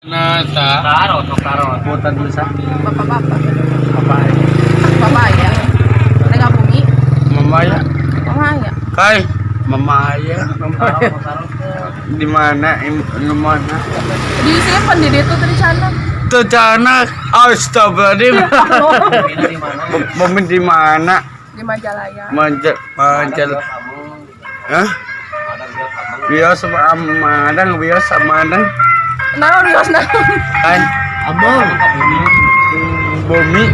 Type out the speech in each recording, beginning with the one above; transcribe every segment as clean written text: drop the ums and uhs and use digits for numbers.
Nasa. Karot. Putan dulu sa. Bapak-bapak. Apa? Babaya. Tengah bumi. Mamaya. Mamaya. Kai. Mamaya. Di mana? Di mana? Di simpan di itu tadi sana. Tuh cana. Astagfirullahaladzim. Momen di mana? Di Majalaya. Manjal. Hah? Bios sama Amadang, bios sama Amadang. Nah, Rios nah. Kan? Abang. Bumi.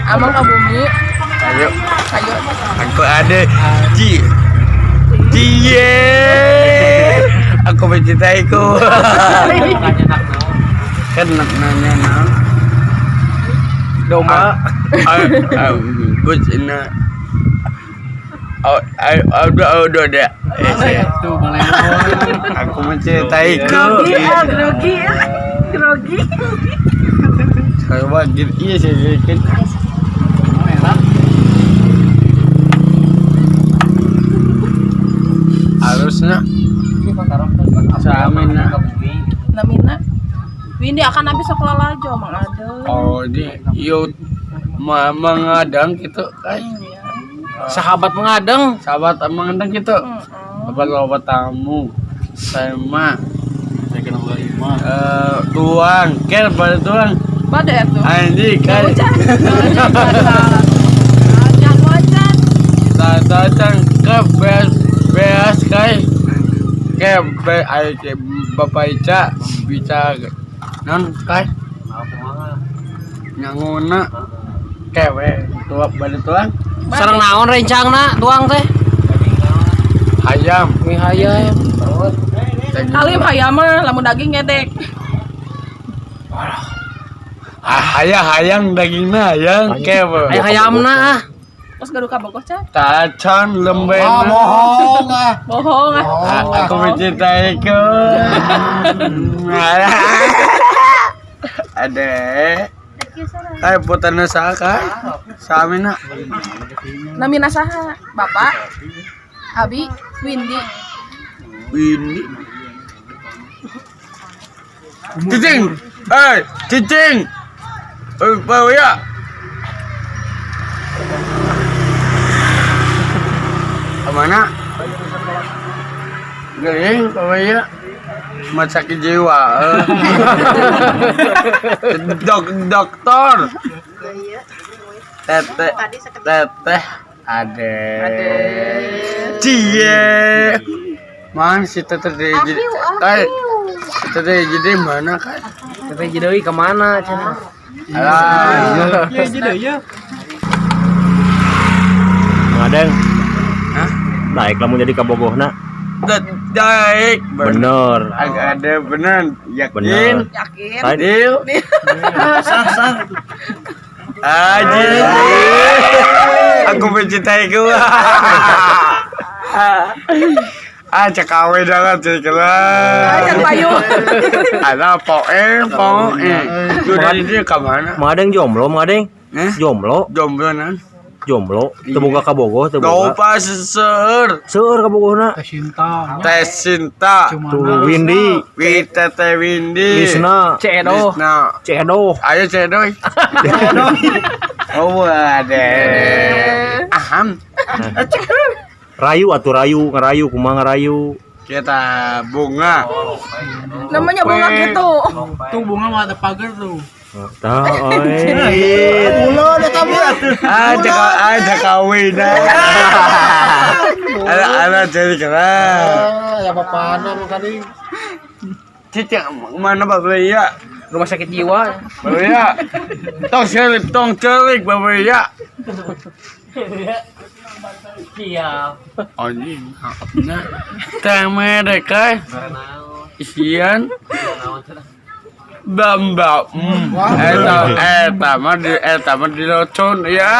Abang ke bumi. Ayo. Ayo. Aku ada Cie. Aku mencintaiku. Kan nanya nah. Domba. Bucina. Udah. Tuh boleh. Aku mencintaiku. Grogi. Saya wajib iya sih kan. Harusnya Samina. Namina. Windy akan habis sekolah aja Mang ada. Oh di yuk mengadang gitu kan. Sahabat mengadang. Sahabat mengadang gitu. Apa loba tamu sama tuang ker pada tuang Pada tuh. anjing kan Jangan wajan. datang ke beas kai ke bapak Ica bisa non kai nyanguna kewe tua pada tuang Sareng naon rencangna tuang teh? ayam Mie hayam. Kalim hayam mah lamun daging ngedek. hayang dagingna hayang kewe Aya hayamna ah. Terus gaduh ka bogoh ca. tacan lembena Bohong ah. aku mencintaiku ada putarna saka samina Namina saha? Bapak. Abi, Windy. ini cicing bawa ya mana gering bawa ya sakit jiwa dokter teteh ada cie man si teteh jadi si teteh jadi mana kan Teteh Jidewi kemana cenah? alah Ngadeng, hah naik lamun jadi kabogohna. daik Bener. agak ada bener yakin Bener. Yakin? Adil Aji aku mencintaiku cekawe jangan cekelah Ajan payu. ada poe sudah ini kemana Ngadeng jomblo, Ngadeng. Jomblo, jomblonan jomblo. Teu boga kabogoh, teu gak boga. apa seueur Seueur kabogohna. teh cinta Tuh Windy, Tete Windy Lisna, Cedo. Lisna Cedoh. ayo cedoy oh ada aham Rayu atuh rayu, ngarayu kumaha ngarayu. kita bunga Namanya bunga gitu. Tuh bunga mah ada pagar tuh. Tah oi. ada kawin ada jadi keren Ya bapana lu tadi. cicing mana bapak ya Rumah sakit jiwa. bapak ya tong celik bapak ya Iya. anjing nah teme dekai isian bamba eta mah di locon ya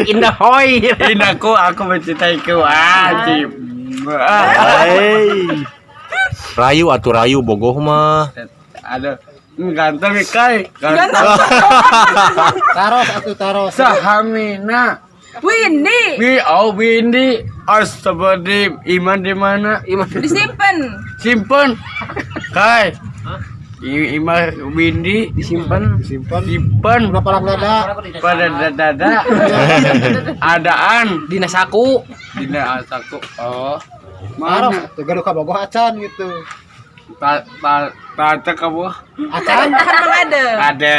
Indah hoy. aku mencintaiku wajib Hei. Rayu atuh rayu bogoh mah. ada ganteng kai ganteng Taros. sahamina Windy. Windy astagfirullahaladzim iman di mana Disimpan. simpen kai Imah bindi Disimpan. simpan Udah parang dada. pada dada adaan Dina saku. dina asaku. Oh. Mana? Mana? Tuh gaduh ka bogoh acan gitu. Tata kamu Acan? Kan Mang Ade. ada.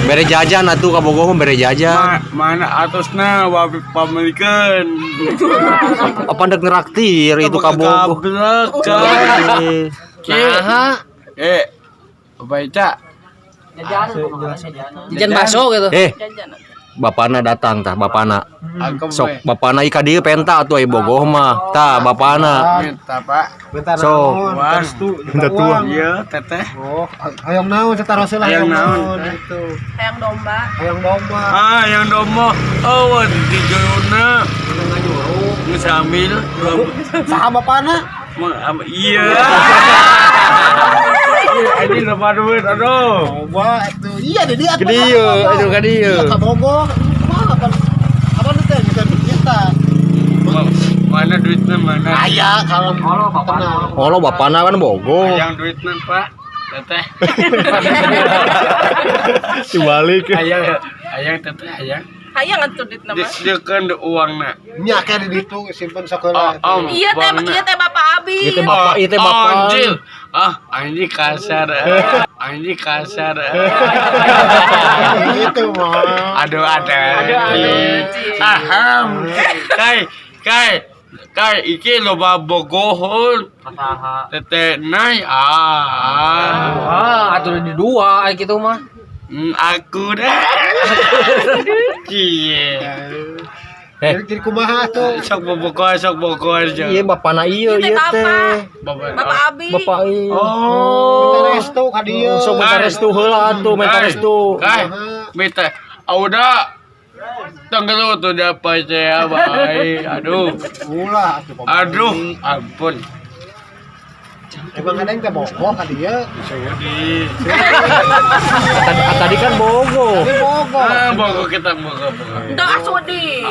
Bere jajan atuh ka Bogor mah bere jajan. Mana atasna wabi pamilikeun. Apa ndak neraktir itu ka Bogor. Gablek. Eh, Nah, Baca. jajan baso gitu. Jajan. bapana datang tah bapana. Aku Sok bapana ika dieu penta atuh ai Bogor mah. Tah bapana. minta Pak. Bentar So, naon? Wan. Restu, Minta uang. tuang. Iya, teteh. Oh, hayang naon setaros lah Hayang hayang naon. naon gitu. Hayang domba. Hayang domba. Yang domo. Oh, di jouna. Ngesambil. Saha bapana? Iya. Ini lepas duit, aduh. Domba itu. Iya di dia. Ke dieu, itu ka dieu. Iya ka Bogor. Kumaha apa teh kita kita. Mana duitnya mana? Aya kalau kenal. Oh lo bapana kan Bogor. Yang duitnya Pak. Teteh. Dibalik. Ayang teteh ayang. Hayang atuh dit nama. Dia kan uangna. Nya ka di ditu simpen sakeula. Iya teh Bapak Abi. Itu bapak, itu bapak. Anjir. Anjing kasar. Anjing kasar. Itu mah. Aduh ada. Aham. Kai iki loba bogohon. Teteh nai Atuh di dua ai kitu mah. Aku dah. Cie. Jadi kumaha tuh? Sok boboko aja. Iya bapana ieu Itu ieu Bapak. teh. Bapak Abi. Bapak ieu. Oh. Restu ka dieu. Sok minta restu heula atuh, minta restu. Kai, minta. Udah. Tanggal tuh dapat saya baik. Aduh. Ulah atuh. Aduh, ampun. Emang ada yang teh Bogor ka dieu? Sudi. Tadi kan Bogor. Di Bogor. Bogor kita Bogor. Enggak sudi.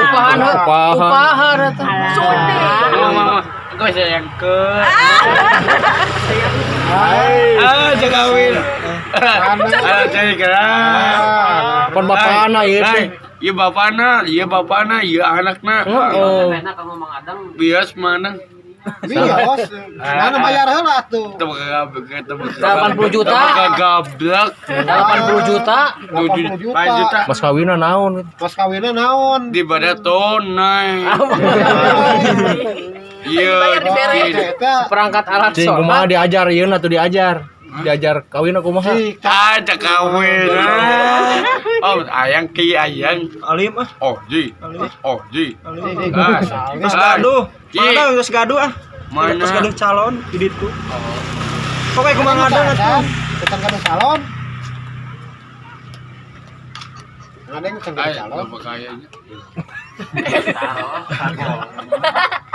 Upahan. Upahan atuh. Sudi. Mama, kau sayang ke. Hai. Jakawin. Cari kerah. Pan bapana ieu teh. Iya bapana, iya anakna. Oh. Bias mana? Bios. Mana bayar heula atuh? Tebak 80 juta. Gablak. 80 juta. 80 juta. 4 juta. Mas kawinna naon? Pas kawinna naon? Di pada tunai. Iya. Bayar dibere. Eta Perangkat alat Cing kumaha sholat. diajar ieu atuh diajar. Diajar kawin aku kumaha? Ada kawin. Oh, ayang ki ayang. Alim ah. Oh, ji. Geus gaduh. Mana geus gaduh ah. Mana? Geus gaduh calon di ditu. Pokoknya kumaha ngadeng atuh. tetangga di salon. Ada yang tetangga di Ay, salon. apa kayaknya?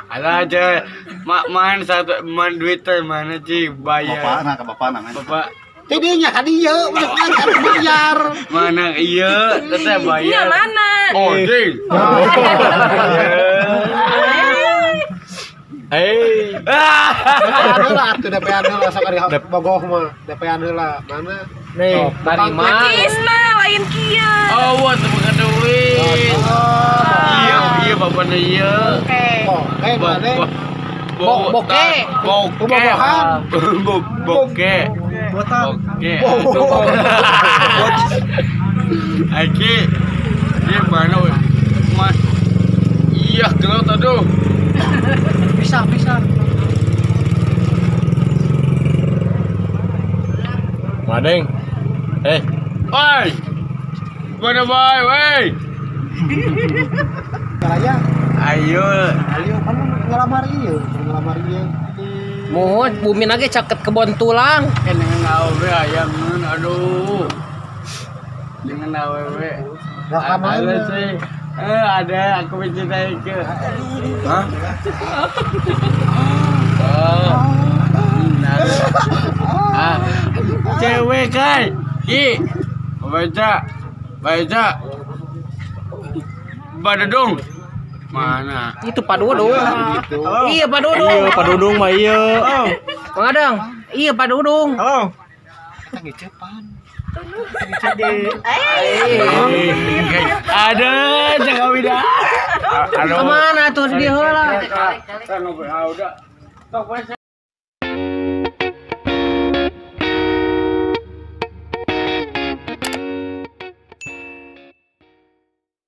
Ada aja, main satu, main duitnya mana sih bayar? Bapak, Tidinya kan dia, bener harus bayar. mana iya, teteh Iya bayar. mana? Oh, sih. Hei. DP lah, tuh DP lah, sakari bogoh mah, DP lah, mana? Nih, Tarima. Kisna lain kia. Oh, buat bukan duit. Iya, bapaknya iya. Oke. Oh, mana? Boke. Boke. Aki, dia mana? Mas, iya kalau tadi. Bisa. Madeng. Oi, mana boy, woi? Karaya, Ayo, ayo kan ngelamar iya. Mohon bumi lagi caket kebon tulang. dengan awewe ayam nun, aduh. Dengan awewe. Gak kamar. Ada sih. Ada, aku mencintai ke. Hah? Oh. Cewek kan? Baca. Pada dong. Mana? Itu Pak Dudung. Gitu. Halo. Iya Pak Dudung. Iya, Pak Dudung mah iya. Halo. Mang Adang. Iya Pak Dudung. Halo. Ada jangan beda. Aduh. Kemana tuh dia heula? Kan udah. Tok